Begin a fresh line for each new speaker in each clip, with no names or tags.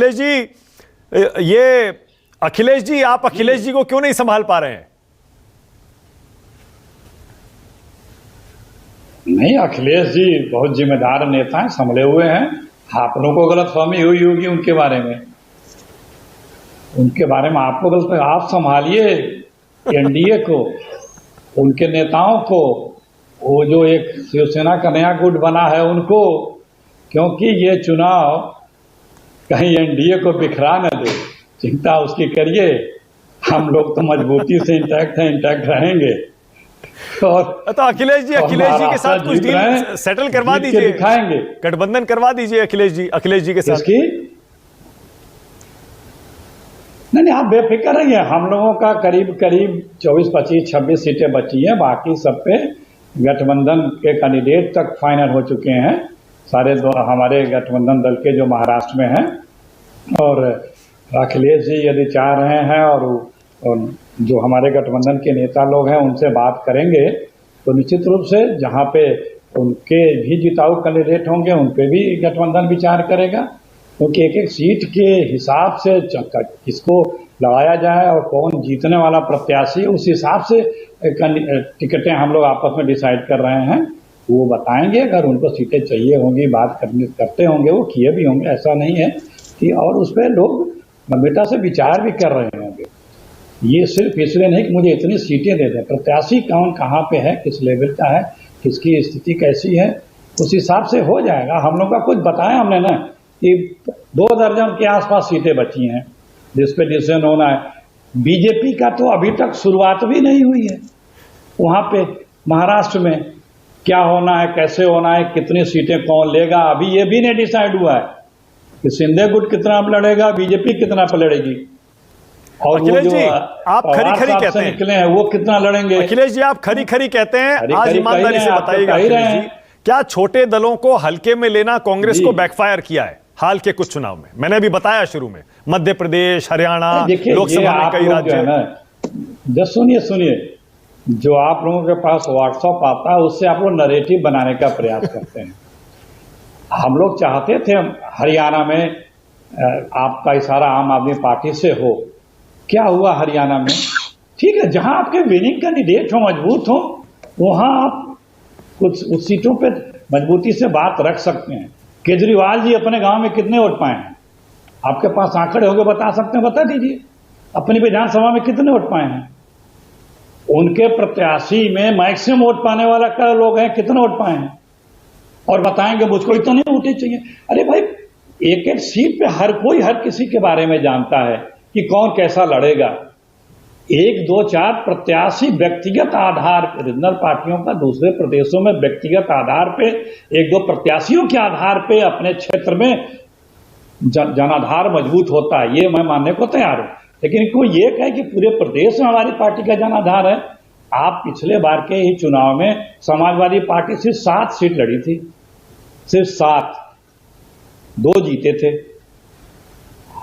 अखिलेश जी, ये अखिलेश जी, आप अखिलेश जी को क्यों नहीं संभाल पा रहे हैं?
नहीं, अखिलेश जी बहुत जिम्मेदार नेता हैं, संभले हुए हैं। आप लोगों को गलतफहमी हुई होगी उनके बारे में। आपको गलत, आप संभालिए एनडीए को, उनके नेताओं को, वो जो एक शिवसेना का नया गुट बना है उनको, क्योंकि ये चुनाव कहीं एनडीए को बिखरा न दे। चिंता उसकी करिए, हम लोग तो मजबूती से इंटैक्ट हैं, इंटैक्ट रहेंगे। और
तो अखिलेश जी के साथ कुछ डील सेटल करवा दीजिए,
दिखाएंगे,
गठबंधन करवा दीजिए अखिलेश जी के साथ।
नहीं, आप बेफिक्र रहिए। हम लोगों का करीब 24, 25, 26 सीटें बची हैं। बाकी सब पे गठबंधन के कैंडिडेट तक फाइनल हो चुके हैं, सारे हमारे गठबंधन दल के जो महाराष्ट्र में हैं। और अखिलेश जी यदि चाह रहे हैं और जो हमारे गठबंधन के नेता लोग हैं उनसे बात करेंगे, तो निश्चित रूप से जहां पे उनके भी जिताऊ कैंडिडेट होंगे उन पे भी गठबंधन विचार करेगा। क्योंकि एक एक सीट के हिसाब से किसको लड़ाया जाए और कौन जीतने वाला प्रत्याशी, उस हिसाब से टिकटें हम लोग आपस में डिसाइड कर रहे हैं। वो बताएंगे, अगर उनको सीटें चाहिए होंगी, बात करते होंगे, वो किए भी होंगे, ऐसा नहीं है कि। और उस पर लोग गंभीरता से विचार भी कर रहे होंगे। ये सिर्फ इसलिए नहीं कि मुझे इतनी सीटें दे दें, प्रत्याशी कौन कहाँ पे है, किस लेवल का है, किसकी स्थिति कैसी है, उस हिसाब से हो जाएगा। हम लोग का कुछ बताया हमने ना कि 2 दर्जन के आसपास सीटें बची हैं जिस पे डिसीजन होना है। बीजेपी का तो अभी तक शुरुआत भी नहीं हुई है। वहां पे महाराष्ट्र में क्या होना है, कैसे होना है, कितनी सीटें कौन लेगा, अभी ये भी नहीं डिसाइड हुआ है कि शिंदे गुट कितना लड़ेगा, बीजेपी कितना पे लड़ेगी। और
अखिलेश जी, आप खरी कहते हैं,
निकले हैं वो कितना लड़ेंगे।
अखिलेश जी, आप खरी कहते हैं। आज ईमानदारी से बताइएगा अखिलेश जी, क्या छोटे दलों को हल्के में लेना कांग्रेस को बैकफायर किया है हाल के कुछ चुनाव में? मैंने अभी बताया शुरू में, मध्य प्रदेश, हरियाणा, लोकसभा में कई राज्य।
सुनिए, जो आप लोगों के पास व्हाट्सएप आता है उससे आप लोग नरेटिव बनाने का प्रयास करते हैं। हम लोग चाहते थे हरियाणा में आपका इशारा आम आदमी पार्टी से हो। क्या हुआ हरियाणा में? ठीक है, जहां आपके विनिंग कैंडिडेट हो, मजबूत हो, वहां आप कुछ उस सीटों पे मजबूती से बात रख सकते हैं। केजरीवाल जी अपने गांव में कितने वोट पाए हैं? आपके पास आंकड़े होंगे, बता सकते हैं, बता दीजिए। अपनी विधानसभा में कितने वोट पाए हैं? उनके प्रत्याशी में मैक्सिमम वोट पाने वाला क्या लोग हैं, कितने वोट पाए हैं? और बताएंगे मुझको इतने वोट चाहिए। अरे भाई, एक एक सीट पे हर कोई हर किसी के बारे में जानता है कि कौन कैसा लड़ेगा। 1, 2, 4 प्रत्याशी व्यक्तिगत आधार पर, रीजनल पार्टियों का दूसरे प्रदेशों में व्यक्तिगत आधार पे 1, 2 प्रत्याशियों के आधार पे अपने क्षेत्र में जनाधार मजबूत होता है, ये मैं मानने को तैयार हूं। लेकिन कोई ये कहे कि पूरे प्रदेश में हमारी पार्टी का जनाधार है। आप पिछले बार के ही चुनाव में समाजवादी पार्टी सिर्फ 7 सीट लड़ी थी, सिर्फ 7, 2 जीते थे।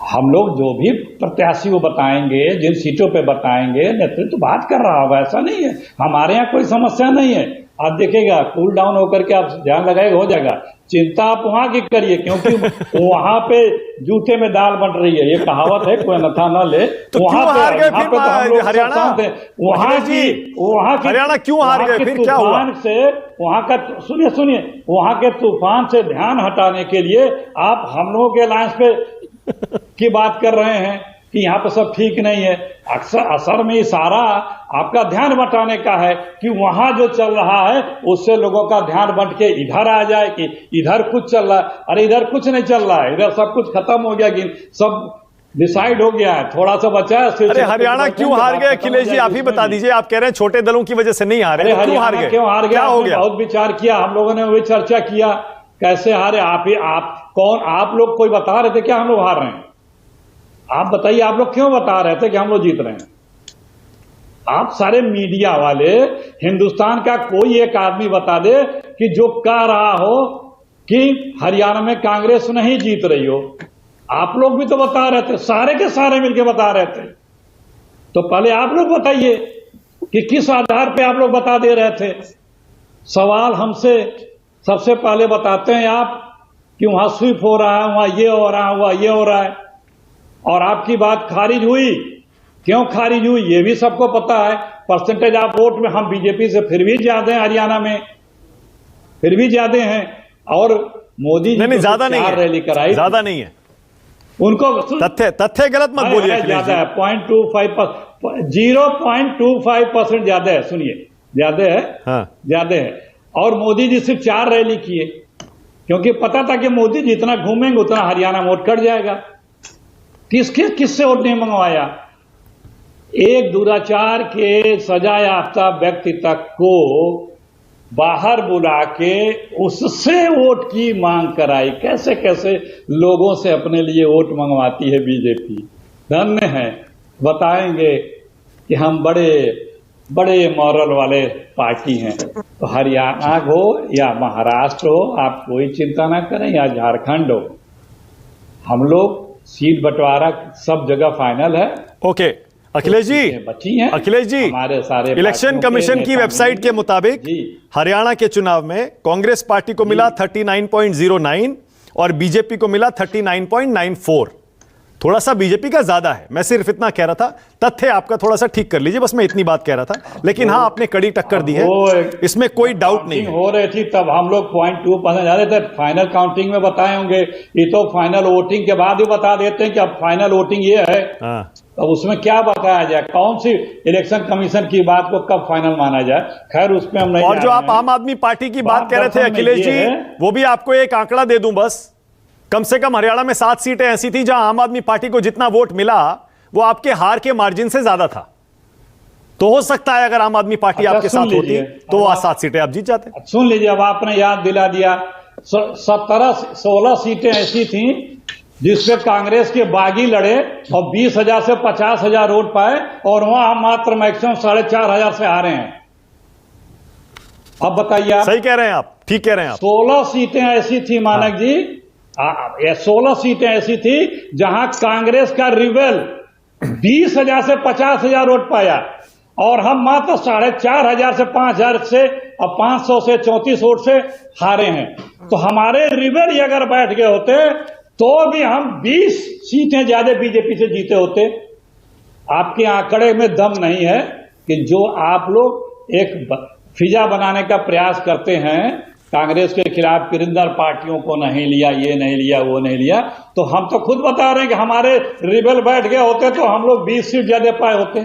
हम लोग जो भी प्रत्याशी वो बताएंगे, जिन सीटों पे बताएंगे, नेतृत्व तो बात कर रहा होगा, ऐसा नहीं है। हमारे यहाँ कोई समस्या नहीं है। आप देखिएगा, कूल डाउन होकर के आप ध्यान लगाएगा, हो जाएगा। चिंता आप वहां की करिए, क्योंकि वहां पे जूते में दाल बन रही है, ये कहावत है, कोई नथा न ले।
तो
वहां
क्यों हार गए फिर
हरियाणा?
हरियाणा क्यों हार गए फिर? क्या हुआ?
वहां का सुनिए, वहां के तूफान से ध्यान हटाने के लिए आप हम लोगों के अलायंस पे की बात कर रहे हैं कि यहाँ पे सब ठीक नहीं है। असर में इशारा आपका ध्यान बटाने का है कि वहां जो चल रहा है उससे लोगों का ध्यान बट के इधर आ जाए कि इधर कुछ चल रहा है। अरे इधर कुछ नहीं चल रहा है, इधर सब कुछ खत्म हो गया, कि सब डिसाइड हो गया है, थोड़ा सा बचा है।
अरे हरियाणा क्यों हार गए अखिलेश जी, आप ही बता दीजिए। आप कह रहे हैं छोटे दलों की वजह से नहीं हारे, क्यों हार गए?
क्यों हार गया?
क्या हो गया?
बहुत विचार किया हम लोगों ने, वही चर्चा किया कैसे हारे। आप लोग कोई बता रहे थे क्या हम लोग हार रहे हैं? आप बताइए, आप लोग क्यों बता रहे थे कि हम लोग जीत रहे हैं? आप सारे मीडिया वाले, हिंदुस्तान का कोई एक आदमी बता दे कि जो कह रहा हो कि हरियाणा में कांग्रेस नहीं जीत रही हो। आप लोग भी तो बता रहे थे, सारे के सारे मिलकर बता रहे थे। तो पहले आप लोग बताइए कि किस आधार पे आप लोग बता दे रहे थे। सवाल हमसे सबसे पहले बताते हैं आप कि वहां स्वीप हो रहा है, वहां ये हो रहा है, वहां ये हो रहा है। और आपकी बात खारिज हुई। क्यों खारिज हुई ये भी सबको पता है। परसेंटेज ऑफ वोट में हम बीजेपी से फिर भी ज्यादा हैं, हरियाणा में फिर भी ज्यादा हैं। और मोदी जी
नहीं, ज्यादा नहीं है,
रैली कराई,
ज्यादा नहीं है।
उनको
तथ्य गलत मत बोलिए।
ज्यादा है 0.25% ज्यादा है। सुनिए, ज्यादा है,
हाँ।
ज्यादा है। और मोदी जी सिर्फ 4 रैली किए, क्योंकि पता था कि मोदी जितना घूमेंगे उतना हरियाणा में वोट कट जाएगा। किससे वोट नहीं मंगवाया? एक दुराचार के सजा याफ्ता व्यक्ति तक को बाहर बुला के उससे वोट की मांग कराई। कैसे कैसे लोगों से अपने लिए वोट मंगवाती है बीजेपी। धन्य है, बताएंगे कि हम बड़े बड़े मॉरल वाले पार्टी हैं। तो हरियाणा हो या महाराष्ट्र हो, आप कोई चिंता ना करें, या झारखंड हो, हम लोग सीट बंटवारा सब जगह फाइनल है।
ओके अखिलेश जी,
बची हैं
अखिलेश जी,
हमारे सारे
इलेक्शन कमीशन की वेबसाइट के मुताबिक हरियाणा के चुनाव में कांग्रेस पार्टी को मिला 39.09 और बीजेपी को मिला 39.94। थोड़ा सा बीजेपी का ज्यादा है, मैं सिर्फ इतना कह रहा था। तथ्य आपका थोड़ा सा ठीक कर लीजिए, बस मैं इतनी बात कह रहा था। लेकिन हाँ, आपने कड़ी टक्कर दी है, इसमें कोई डाउट नहीं है।
हो रही थी तब हम लोग 0.2% ज्यादा थे। फाइनल काउंटिंग में बताए होंगे, ये तो फाइनल वोटिंग के बाद ही बता देते हैं कि अब फाइनल वोटिंग ये है। अब उसमें क्या बताया जाए, कौन सी इलेक्शन कमीशन की बात को कब फाइनल माना जाए, खैर उसमें हम नहीं।
और जो आप आम आदमी पार्टी की बात कह रहे थे अखिलेश जी, वो भी आपको एक आंकड़ा दे दूं बस। कम से कम हरियाणा में 7 सीटें ऐसी थी जहां आम आदमी पार्टी को जितना वोट मिला वो आपके हार के मार्जिन से ज्यादा था। तो हो सकता है अगर आम आदमी पार्टी आपके साथ होती तो वह 7 सीटें आप जीत जाते।
सुन लीजिए, अब आपने याद दिला दिया। 16 सीटें ऐसी थी जिसपे कांग्रेस के बागी लड़े और 20,000 से 50,000 वोट पाए, और वहां हम मात्र मैक्सिमम 4,500 से हारे हैं। अब बताइए आप।
सही कह रहे हैं आप, ठीक कह रहे हैं आप।
16 सीटें ऐसी थी मानक जी, 16 सीटें ऐसी थी जहां कांग्रेस का रिबेल 20,000 से 50,000 वोट पाया, और हम मात्र 4,500 से 5,000 से और 500 से 34 वोट से हारे हैं। तो हमारे रिबेल अगर बैठ गए होते तो भी हम 20 सीटें ज्यादा बीजेपी से जीते होते। आपके आंकड़े में दम नहीं है कि जो आप लोग एक फिजा बनाने का प्रयास करते हैं कांग्रेस के खिलाफ, किरंदर पार्टियों को नहीं लिया, ये नहीं लिया, वो नहीं लिया। तो हम तो खुद बता रहे हैं कि हमारे रिबेल बैठ गए होते तो हम लोग 20 सीट ज्यादा पाए होते।